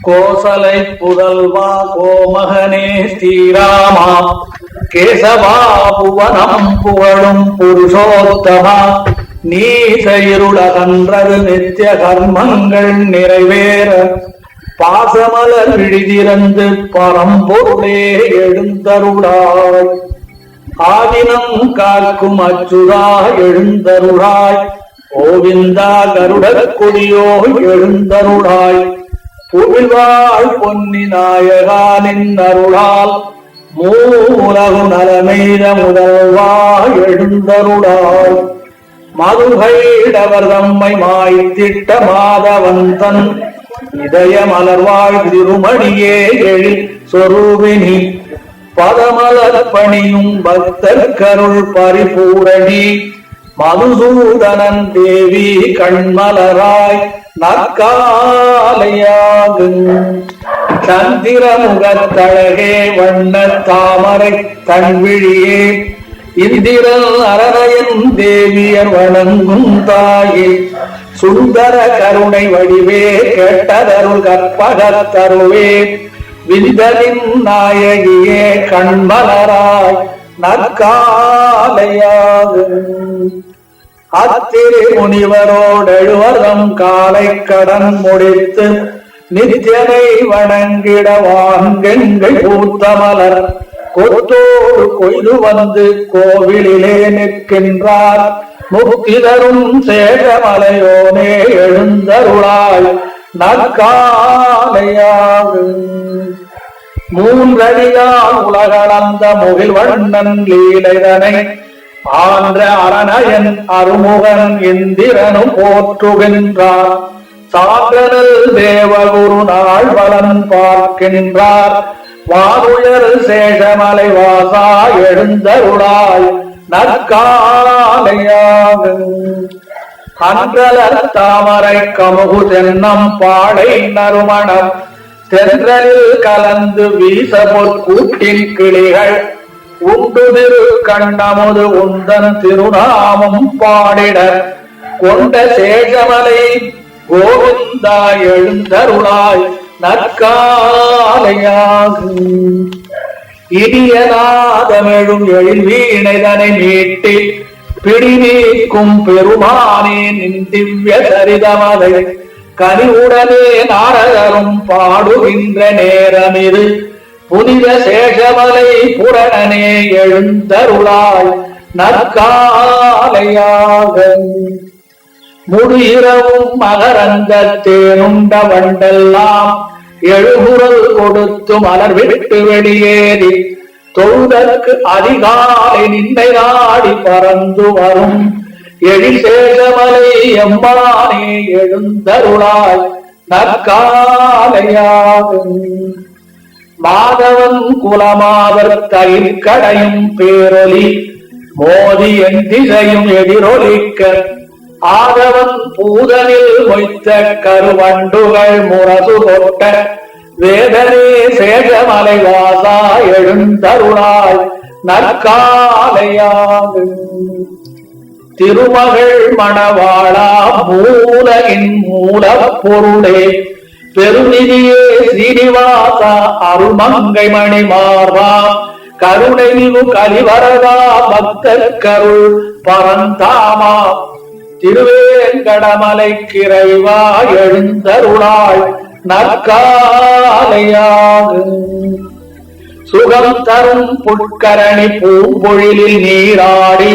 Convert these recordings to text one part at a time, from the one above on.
கோசலை புதல்வா கோமகனே ஸ்ரீராமா கேசவா புவனம் புகழும் புருஷோத்தமா நீசைருளகன்றது நித்திய கர்மங்கள் நிறைவேற பாசமலர் விழிதிறந்து பரம்பொருளே எழுந்தருளாய் ஆதினம் காக்கும் அச்சுதா எழுந்தருளாய் கோவிந்தா கருடக் கொடியோ எழுந்தருளாய் புவிழ்வாழ் பொன்னி நாயகானின் அருளால் மூலகு நலமெய்த முதல்வா எழுந்தருளாய் மதுகைடவர் தம்மை மாய்த்திட்ட மாதவந்தன் இதய மலர்வாழ் திருமணியே எழில் சொரூபினி பதமலர் பணியும் பக்தர் கருள் பரிபூரணி மதுசூதனன் தேவி கண்மலராய் நற்காலையாகும் சந்திரமுகத்தழகே வண்ண தாமரை தன்விழியே இந்திரன் அரணையன் தேவியர் வணங்கும் தாயே சுந்தர கருணை வடிவே கேட்டதருள் கற்பகத்தருவே விந்தனின் நாயகியே கண்மலராய் நற்காலையாகும் அத்திரு முனிவரோடெழுவதம் காலை கடன் முடித்து நித்தியனை வணங்கிட வாங்கெங்கள் பூத்தமலர் கொத்தோடு கொய்து வந்து கோவிலிலே நிற்கின்றார் முக்திதரும் சேகமலையோனே எழுந்தருளாய் நற்காலையாகும் மூன்றடியால் உலகளந்த முகில் வண்ணன் லீலைதனை ஆன்ற அரணயன் அருமுகன் இந்திரனும் போற்றுகின்றார் சான்றனல் தேவகுரு நாள் பலன் பார்க்கின்றார் வாருயர் சேஷமலை வாசா எழுந்தருளாய் நற்காலையாகும் அன்றலர் தாமரை கமுகு தென்னம் பாடை நறுமணம் தென்றலில் கலந்து வீச பொற்கூட்டின் கிளிகள் உண்டு திரு கண்ணமுது உந்தன் திருநாமம் பாடிட கொண்ட சேஷமலை கோவிந்தா எழுந்தருளாய் நற்காலையாகும் இடியநாதமெழும் எழில் வீணைதனை மீட்டி பிடி நீக்கும் பெருமானே நின் திவ்ய சரிதமதை கனிவுடனே நாரதரும் பாடுகின்ற நேரமிது புனித சேஷமலை புரணனே எழுந்தருளாய் நற்காலையாகும் முழு இரவும் மகரந்த தேனுண்ட வண்டெல்லாம் எழுகுரல் கொடுத்து மலர் விட்டு வெளியேறி தொழுதற்கு அதிகாலை நின்னை நாடி பறந்து வரும் எழிசேஷமலை எம்மானே எழுந்தருளாய் நற்காலையாகும் மாதவன் குலமாதர் தயிர் கடையும் பேரொலி மோதி என் திசையும் எதிரொலிக்க ஆதவன் பூதனில் மொய்த்த கருவண்டுகள் முரசு கொட்ட வேதனே சேஷமலை வாசா எழுந்தருளாய் நற்காலையாகும் திருமகள் மணவாளா மூலகின் மூல பொருளே பெருநிதியே ஸ்ரீனிவாசா அருள்மங்கை மணி மார்பா கருணை மிகு கலிவரதா பக்தர் கருள் பரந்தாமா திருவேங்கடமலை கிரைவா எழுந்தருளாய் நற்காலையாகும் சுகம் தரும் புட்கரணி பூம்பொழிலில் நீராடி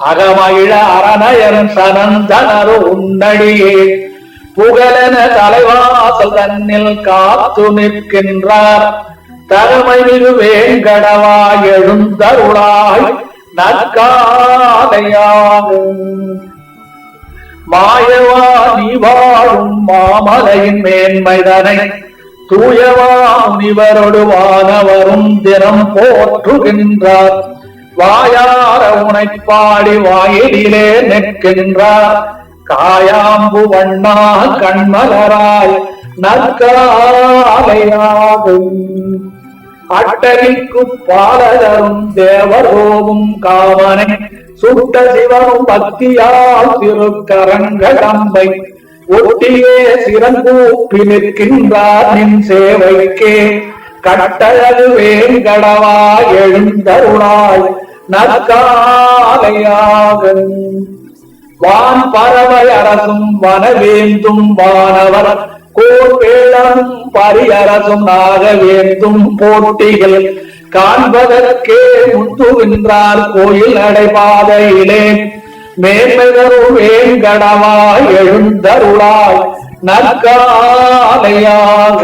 அகமகிழ அரணயன் சனந்தனரு உன்னடியே புகழென தலைவாசல் தன்னில் காத்து நிற்கின்றார் தருமை மிகு வேங்கடவா எழுந்தருளாய் நற்காலையாகும் மாயவா நீ வாழும் மாமலையின் மேன்மைதனை தூயவா முனிவரொடு வானவரும் தினம் போற்றுகின்றார் வாயார உனைப்பாடி வாயிலே நிற்கின்றார் காயாம்பு வண்ணா கண்மலராய் நற்காலையாகும் அட்டகிக்கு பாலதரும் தேவரோவும் காமனை சுட்ட சிவனும் பக்தியால் திருக்கரங்க கம்பை ஒட்டியே சிறங்கூப்பி நிற்கின்றார் நின் சேவைக்கே கட்டழகு வேங்கடவா எழுந்தருளாய் நற்காலையாக. வான் பறவை அரசும் வனவேந்தும் வானவர் கோர்வேளம் பரியரசும் நாகவேந்தும் போட்டிகள் காண்பதற்கே முத்துகின்றார் கோயில் நடைபாதையிலே மேன்மைதரும் வேங்கடவா எழுந்தருளாய் நற்காலையாக.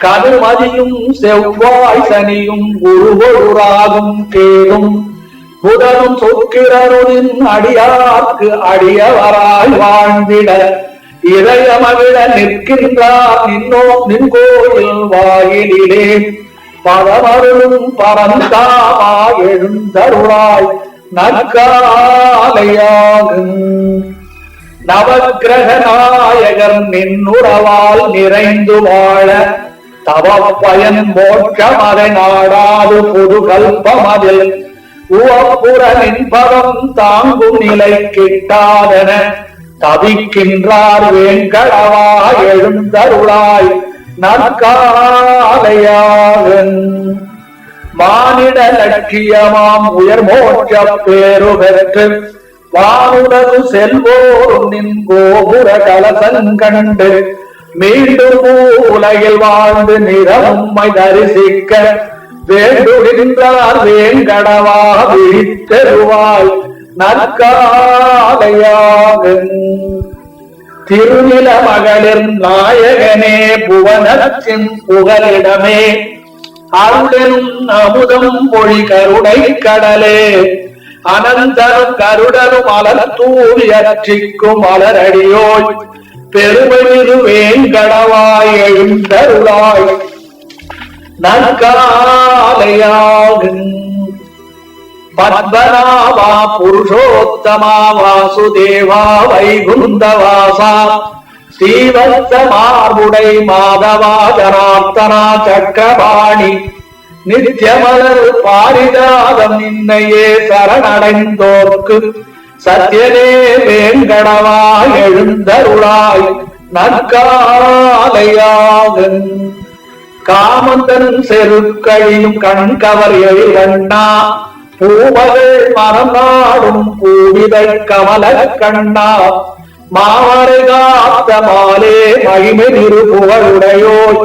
கதிர்மதியும் செவ்வாய் சனியும் குருவொருராகும் கேடும் புதனும் சொக்கிரருளின் அடியார்க்கு அடியவராய் வாழ்ந்திட இதயமவிட நிற்கின்றார் நின் கோயில் வாயிலே பதமருளும் பரந்தாமா எழுந்தருளாய் நற்காலையாக. நவக்கிரக நாயகர் நின்னுறவால் நிறைந்து வாழ தவ பயன் மோட்சமதை நாடாது பொது கல்பமதில் உவப்புற நின்பதம் தாங்கும் நிலை கிட்டாதன தவிக்கின்றார் வேங்கடவா எழுந்தருளாய் நற்காலையாக. மானிட லட்சியமாம் உயர் மோட்ச பேரு பெற்று வானுடது செல்வோரும் நின் கோபுர கலசங்கண்டு மீண்டும் உலகில் வாழ்ந்து நிறமும்மை தரிசிக்க வேண்டுகின்றார் வேங்கடவா விழித்தருவாய் நற்காலையாக. திருநில மகளிர் நாயகனே புவனத்தின் புகலிடமே அருளெனும் அமுதம் பொழி கருணை கடலே அனந்தரும் கருடரும் அலர் தூவி அச்சிக்கும் அலரடியோய் பெருமைமிகு வேங்கடவாய் எழுந்தருளாய் நற்காலையாக. பத்மநாபா புருஷோத்தமா வாசுதேவா வைகுந்தவாசா ஸ்ரீவத்ச மார்புடை மாதவா ஜனார்த்தனா சக்கரபாணி நித்யமலர் பாரிஜாதம் நின்னையே சரணடைந்தோர்க்கு சத்யனே வேங்கடவா எழுந்தருளாய் நற்காலையாக. காமந்தன் செருக்கையும் கண்கவர் எழுவண்ணா பூமகள் மரம் நாடும் பூவிதழ் கமல கண்ணா மாவரை காத்த மாலே மகிமை நிருபுகழுடையோய்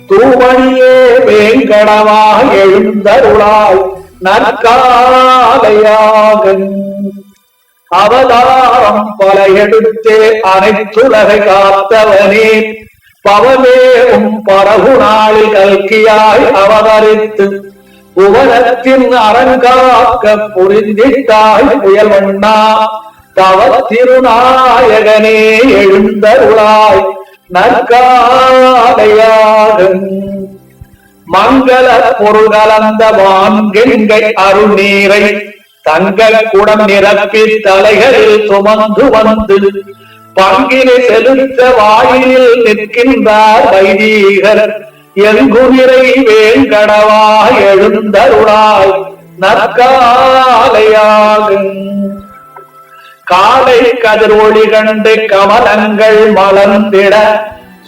தூமணியே வேங்கடவா எழுந்தருளாய் நற்காலையாக. அவதாரம் பல எடுத்தே அனைத்துலகை காத்தவனே பவமேவும் பரகுநாளில் கல்கியாய் அவதரித்து புவனத்தின் அரங்காக்க புரிந்திட்டாய் புயல்வண்ணா தவ திருநாயகனே எழுந்தருளாய் நற்காலையாக. மங்கள பொருள்கலந்த வான்கெங்கை அருநீரை தங்கள் குடம் நிரப்பி தலைகளில் சுமந்து வந்து பங்கினை செலுத்த வாயிலில் நிற்கின்றார் வைதீகர் எங்குதிரை வேங்கடவா எழுந்தருளாய் நற்காலையாக. காலை கதிர் ஒளி கண்டு கமலங்கள் மலர்ந்திட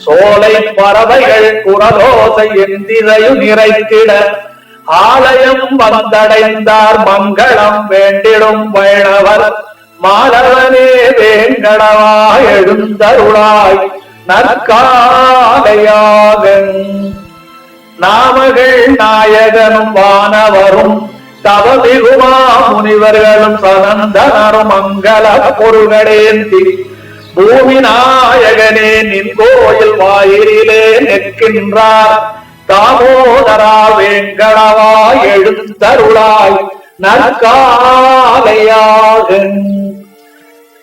சோலை பறவைகள் குரலோசை எந்திரையும் நிறைத்திட ஆலயம் வந்தடைந்தார் மங்களம் வேண்டிடும் வைணவர் மாணவனே வேங்கடவா எழுந்தருளாய் நற்காலையாக. நாமகள் நாயகனும் வானவரும் தவமிகுமா முனிவர்களும் சனந்தனரும் மங்கள பொருள்களேந்தி பூமி நாயகனே நின் கோயில் வாயிலே நிற்கின்றார் தாமோதரா வேங்கடவா எழுந்தருளாய் நற்காலையாக.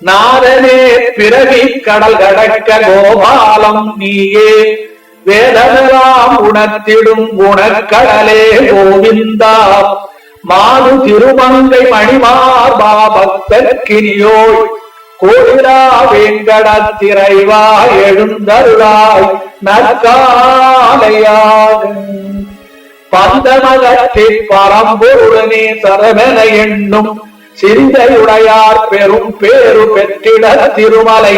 நாதனே பிறவி கடல் கடக்க கோபாலம் நீயே வேதமெல்லாம் உணர்த்திடும் குணக்கடலே கோவிந்தா மாது திருமங்கை மணிமார்பா பக்தர்க்கினியோய் கோயிலா வேங்கடத்திரைவா எழுந்தருளாய் நற்காலையாக. பந்தமகற்றி பரம்பொருளனே சரவண எண்ணும் சிந்தையுடையார் பெரும் பேரு பெற்றிட திருமலை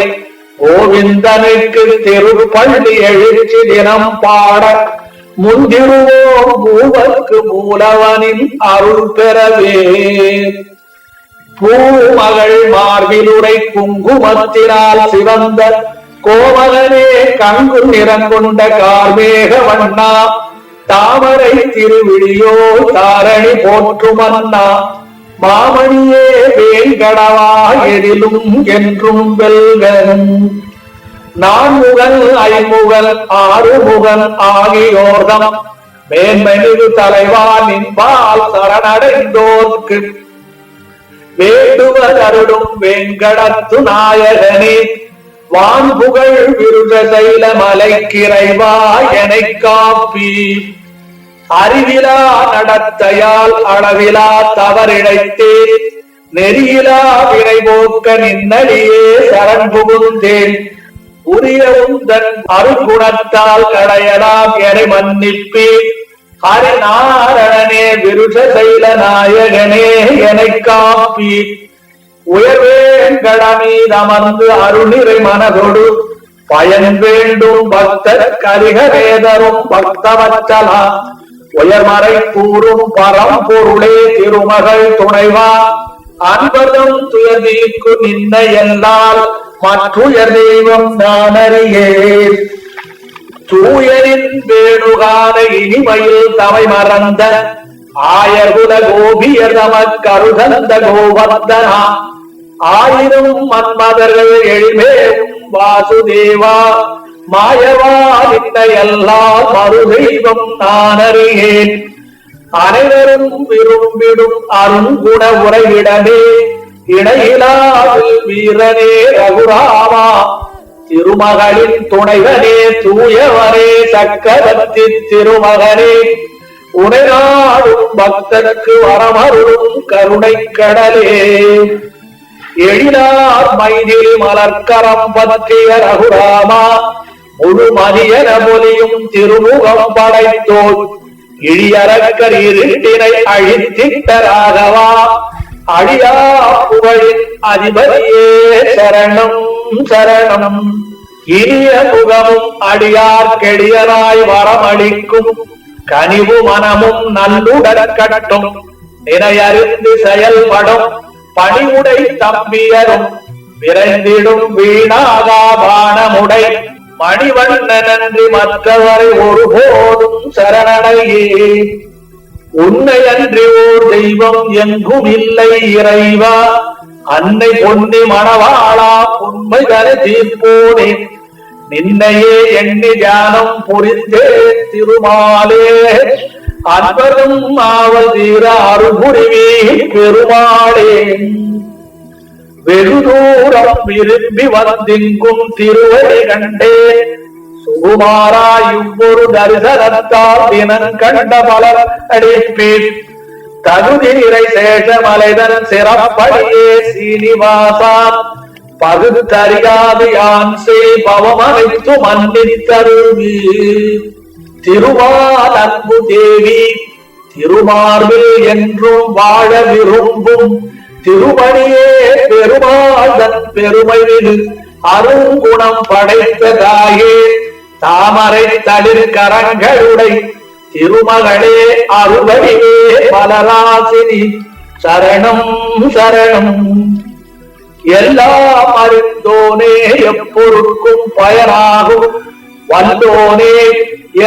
கோவிந்தனுக்கு திருப்பள்ளி எழுச்சி தினம் பாட முந்திருவோம் மூவர்க்கு மூலவனின் அருள் பெறவே. பூமகள் மார்பிலுரை குங்குமத்தினால் சிவந்த கோமகனே கங்கு நிறங்கொண்ட கார்மேக வண்ணா தாமரை திருவிழியோ தாரணி போற்றுமன்னா மாமணியே வேங்கடவா எதிலும் என்றும் வெல்கனும். நான்முகன் ஐமுகன் ஆறுமுகன் ஆகியோர்தம் மேன்மனிது தலைவா நின்பால் சரணடைந்தோர்க்கு வேண்டுவர் அருடும் வெங்கடத்து நாயகனே வான்புகழ் விருத சைல மலைக்கிறைவா எனை காப்பி. அறிவிலா நடத்தையால் அளவிலா தவறிழைத்தே நெறியிலா வினை போக்க நின்னடியே சரண் புகுந்தேன். உரிய உந்தன் அருகுணத்தால் கடையலாம் என மன்னிப்பே. ஹரிநாரணனே விருஷ சைல நாயகனே எனை காப்பி. உயர்வேங்கடமீதமர்ந்து அருணிறை மனதொடு பயன் வேண்டும் பக்தர் கரிகரேதரும் பக்தவச்சலா உயர்மறை கூறும் பரம்பொருளே திருமகள் துணைவா அன்பதும் துயர்நீக்கு நின்ன எல்லால் மற்றுயர் தெய்வம் நானறியேன். தூயரின் வேணுகான இனிமையில் தமை மறந்த ஆயர்குல கோபியர் நமக்கருதந்த கோவர்தனா ஆயிரம் மன்மதர்கள் எழிமே வாசுதேவா மாயவா நின்ன எல்லாம் மறுதெய்வம் நானறியேன். அனைவரும் விரும்பிடும் அருங்குண உரையிடமே இடையிலாவில் வீரனே ரகுராமா திருமகளின் துணைவனே தூயவனே சக்கரவர்த்தி திருமகனே உனைநாடும் பக்தனுக்கு வரமருளும் கருணை கடலே. எழிலார் மைதில் மலர்கரம் பற்றிய ரகுராமா முழு மதியன மொழியும் திருமுகம் படைத்தோல் இழியரக்கர் இருட்டினை அழித்திட்ட ராகவா அடியா புகழின் அதிபதியே சரணம் சரணம். இனிய முகமும் அடியார் கெடியராய் வரமளிக்கும் கனிவு மனமும் நல்லுடற் கட்டும் நினையறிந்து செயல்படும் பணிவுடை தம்பியரும் விரைந்திடும் வீணாகா பானமுடை மணிவண்ணனன்றி மற்றவரை ஒருபோதும் சரணடையே. உன்னை அன்றி ஓர் தெய்வம் எங்கும் இல்லை இறைவா அன்னை பொன்னி மணவாளா உண்மைகளை தீர்ப்போனே நின்னையே எண்ணி தியானம் புரிந்தே திருமாலே அன்பரும் ஆவல் தீர அருள்புரிவே பெருமாளே. வெகு தூரம் விரும்பி வந்திங்கும் திருவடி கண்டே சுகுமாரா இவ்வொரு தரிசனத்தால் தினம் கண்ட பலர் அடிப்பீர் தகுதி நிறை சேஷ மலைதன் சிறப்படியே சீனிவாசா பகுத்தறியாது யான் செய் பவமனைத்து மன்னித்தருவி. திருமால் அன்பு தேவி திருமார்பில் என்றும் வாழ விரும்பும் திருமணியே பெருமாள் பெருமையில் அருங்குணம் படைத்த தாயே தாமரை தளிர் கரங்களுடை திருமகளே அருள்வடிவே பலராசினி சரணம் சரணம். எல்லாம் அறிந்தோனே எப்பொருட்கும் பயனாகும் வந்தோனே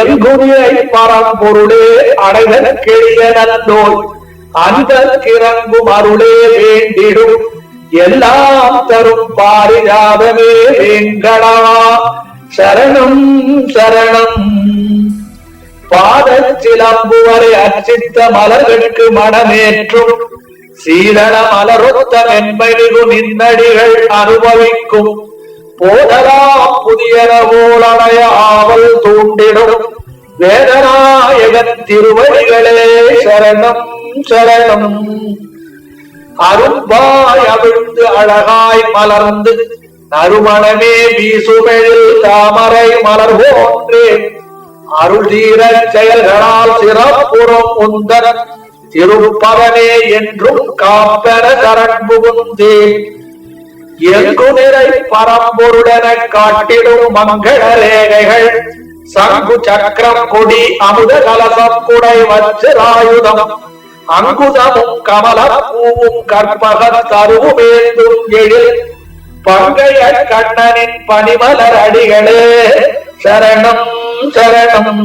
எங்குதிரை பரம்பொருளே அடைதல் கிளிய நன்னோய் அந்த கிறங்கும் அருளே வேண்டிடும் எல்லாம் தரும் பாரிஜாதமே வேங்கடா சரணம் சரணம். பாதச்சிலம்புவரை அர்ச்சித்த மலர்களுக்கு மனமேற்றும் சீதன மலரொத்த மென்மைமிகு நின்னடிகள் அனுபவிக்கும் போதலாம் புதியன போலடைய ஆவல் தூண்டிடும் வேதநாயகன் திருவடிகளே சரணம் சரணம். அரும்பாய் அவிழ்ந்து அழகாய் மலர்ந்து நறுமணமே வீசுமெழில் தாமரை மலர் போன்றே அருள் தீர செயல்களால் சிறப்புறம் உந்தன் திருப்பவனே என்றும் காப்பென சரண் புகுந்தே. எங்கு நிறை பரம்பொருளென காட்டிடும் மங்கள ரேகைகள் சங்கு சக்கரம் கொடி அமுத கலசம் குடை வஜ்ராயுதம் அங்குதமும் கமல பூவும் கற்பக தருவேந்தும் எழில் பங்கைய கண்ணனின் பனிமலர் அடிகளே சரணம் சரணம்.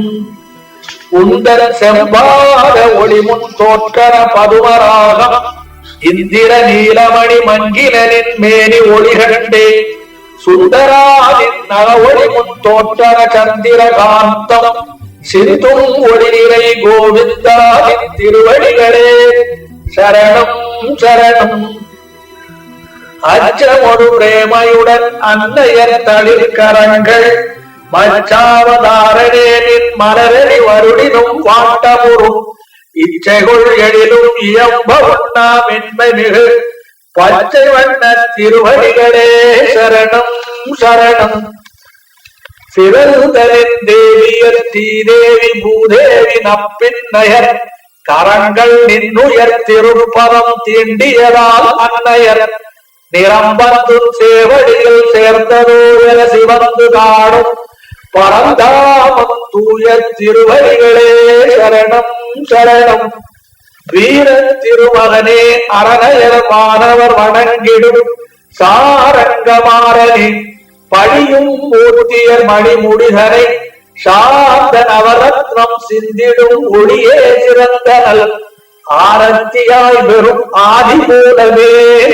உந்தர செம்பாத ஒளிமுன் தோற்கர பதுமராகம் இந்திர நீலமணி மங்கிலனின் மேனி ஒளிகண்டே சுந்தராதின் நக ஒளிமுன் தோற்றர சந்திர காந்தம் சிந்தும் ஒளிநிறை கோவிந்தாவின் திருவடிகளே சரணம் சரணம். அச்சமொரு பிரேமையுடன் அன்னையர் தளிர்கரங்கள் மச்சாவதாரனேனின் மலரடி வருடினும் வாட்டமுறும் இச்சைகுள் எழிலும் இயம்ப உண்ணா மென்மை மிகு பச்சை வண்ண திருவடிகளே சரணம் சரணம். சிறந்தரின் தேவியர் தீதேவி பூதேவி நப்பின்னையர் கரங்கள் நின்னுயர் திருப்பதம் தீண்டியதால் அன்னையர் நிரம்பத்து சேவடியில் சேர்ந்ததோயர சிவந்து காடும் பரந்தாமம் தூய திருவடிகளே சரணம் சரணம். வீர திருமகனே அரணயர் மாணவர் வணங்கிடும் சாரங்கமாறனே பழியும் மூர்த்தியர் மணிமுடிகரை சாந்த நவரத்னம் சிந்திடும் ஒளியே சிறந்தனல் ஆரத்தியாய் பெறும் ஆதிமூலமே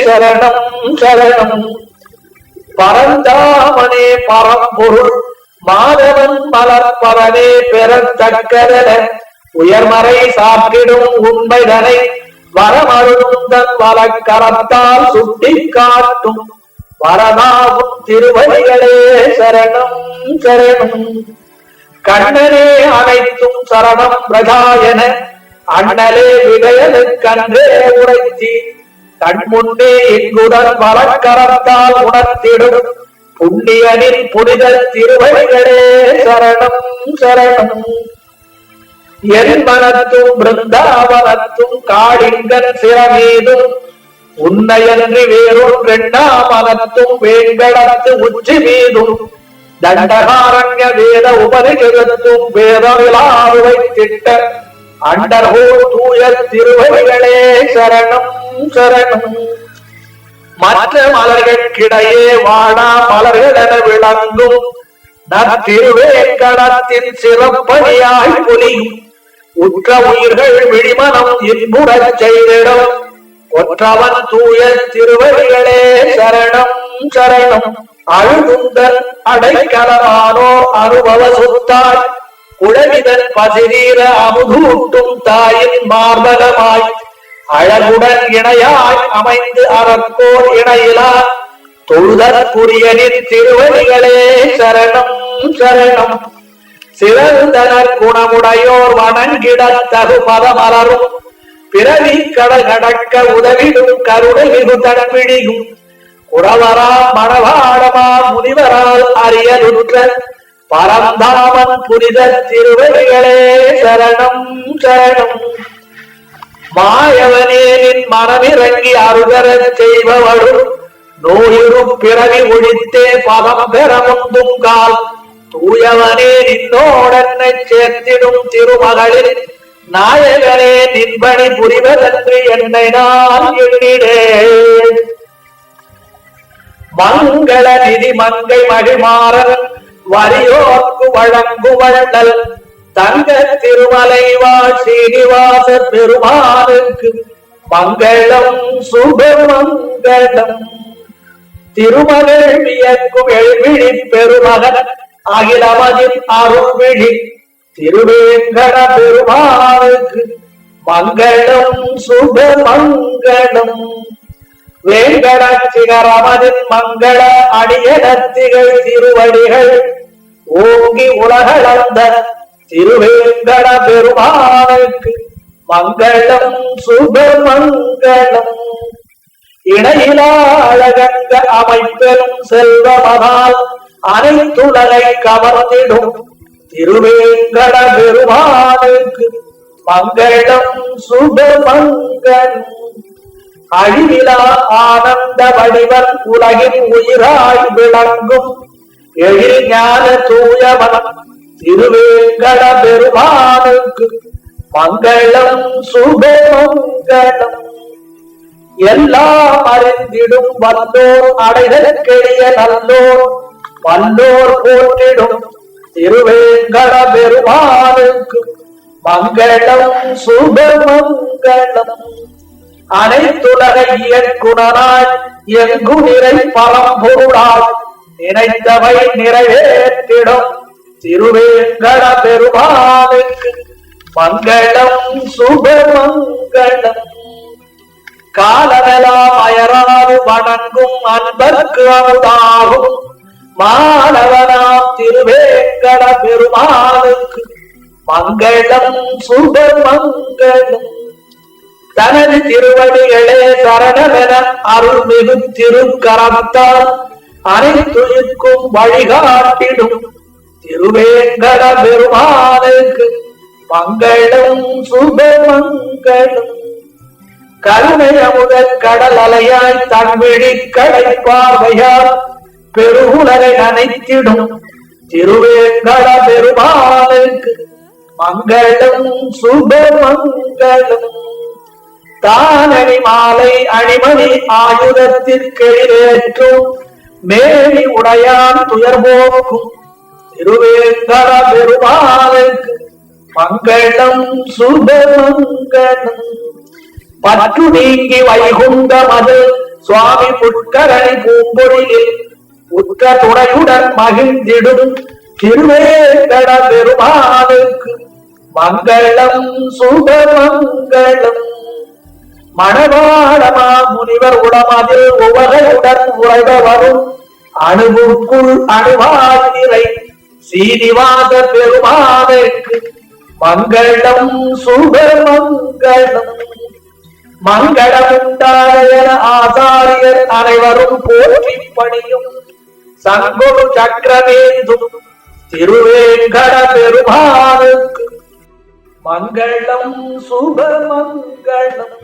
சரணம் சரணம். பரந்தாமனே பரம்பொருள் மாதவன் மலர்பவனே பெறத்தக்கதென உயர்மறை சாற்றிடும் உண்மைதனை வரமருந்தன் வலக்கரத்தால் சுட்டி காட்டும் வரதாவும் திருவடிகளே சரணம் சரணம். கண்ணனே அனைத்தும் சரணம் பிரஜாயன அண்ணலே விடயனுக்கன்றே உரைத்தி கண்முன்னே இங்குடன் வலக்கரத்தால் உணர்த்திடும் புண்ணியனின் புனித திருவடிகளே சரணம் சரணம். என் மனத்தும் பிருந்தாவனத்தும் காடிங்கன் சிறமீதும் உன்னையன்றி வேறொன்றெண்ணா மனத்தும் வேங்கடத்து உச்சி மீதும் தண்டகாரண்ய வேத உபரிகிருத்தும் வேதவிழாவை திட்ட அண்டர்கோள் தூய திருவடிகளே சரணம் சரணம். மற்ற மலர்களுக்கிடையே வாழா மலர்களென விளங்கும் நத்திருவேங்கடத்தின் சிறப்பணியாய் புலியும் உற்ற உயிர்கள் விழிமனம் இன்புறச் செய்திடும் ஒற்றவன் தூய திருவடிகளே சரணம் சரணம். அழுகுந்தன் அடைக்கலமானோ அனுபவ சொத்தாய் குழவிதன் பசிரீர அமுதூட்டும் தாயின் மார்பகமாய் அழகுடன் இணையாய் அமைந்து அறக்கோர் இணையிலா தொழுதற்குரியனின் திருவடிகளே சரணம் சரணம். சிறந்தனர் குணமுடையோர் வணங்கிட தகு பதமலரும் பிறவி கடகடக்க உதவிடும் கருணை மிகு தன்பிடியும் குறவரா மணவாடமா முனிவரால் அறியலுற்ற பரந்தாமன் புனித திருவடிகளே சரணம் சரணம். மாயவனேனின் மனமிறங்கி அருகரச் செய்பவடும் நோயிரும் பிறவி ஒழித்தே பதம் பெற முந்தும் கால் தூயவனே நின்னோடன்னை சேர்த்திடும் திருமகளில் நாயகனே நின்பணி புரிவதன்று என்னை நான் எண்ணினேன். மங்கள நிதி மங்கை மகிமாறன் வரியோர்க்கு வழங்கு வள்ளல் தங்க திருமலை வாழ் சீனிவாச பெருமானுக்கு மங்களம் சுபமங்களம். திருமகள் வியக்கும் எழுவிழி பெருமகன் அகிலமதின் அருள்விழி திருவேங்கட பெருமானுக்கு மங்களம் சுபமங்களம். வேங்கட சிகரமதின் மங்கள அடியடத்திகள் திருவடிகள் ஓங்கி உலகளந்த திருவேங்கட பெருமானுக்கு மங்களம் சுபமங்களம். இணையிலா அழகங்க அமைப்பெரும் செல்வமதால் அனைத்துலகை கவர்ந்திடும் திருவேங்கட பெருமானுக்கு மங்களம் சுபமங்களம். அழிவிலா ஆனந்த வடிவன் உலகின் உயிராய் விளங்கும் எழில் ஞான தூயவன் திருவேங்கட பெருமானுக்கு மங்களம் சுபமங்களம். எல்லாம் அறிந்திடும் வல்லோர் அடைதற்கெளிய நல்லோர் வல்லோர் போற்றிடும் திருவேங்கட பெருமானுக்கு மங்களம் சுபமங்களம். அனைத்துலக இயக்குனராய் எங்கு நிறை பரம்பொருளாய் நினைத்தவை நிறைவேற்றிடும் திருவேங்கட பெருமானுக்கு மங்களம் சுபமங்களம். காலமெல்லாம் அயராது வணங்கும் அன்பர்க்கு அமுதாகும் மாணவனாம் திருவேங்கட பெருமானுக்கு மங்களம் சுபமங்களம். தனது திருவடிகளே சரணமென அருள்மிகு திருக்கரத்தால் அனைத்துக்கும் வழிகாட்டிடும் திருவேங்கட பெருமானுக்கு மங்களம் சுபமங்களம். கருணை அமுத கடல் அலையாய் தன்விழி கடை பார்வையால் பெருகுலரை அனைத்திடும் திருவேங்கட பெருமானுக்கு மங்களம் சுபமங்களம். தானணி மாலை அணிமணி ஆயுதத்திற்கெதிரேற்றும் மேலி உடையான் துயர் போக்கும் திருவேங்கட பெருமானுக்கு மங்களம் சுபமங்களம். பற்று நீங்கி வைகுண்டம் அது சுவாமி புட்கரணி பூம்பொழியில் உற்ற துணையுடன் மகிழ்ந்திடும் திருவேங்கட பெருமானுக்கு மங்களம் சுபமங்களம். மணவாளமா முனிவர் உடமதில் உவகையுடன் உறைபவரும் அணுவுக்குள் அணுவாயிரை சீனிவாச பெருமானுக்கு மங்களம் சுபமங்களம். மங்களமுண்டாய ஆசாரியர் அனைவரும் போற்றி பணியும் சங்கொடு சக்கரவேந்தும் திருவேங்கட பெருமானுக்கு மங்களம் சுபமங்களம்.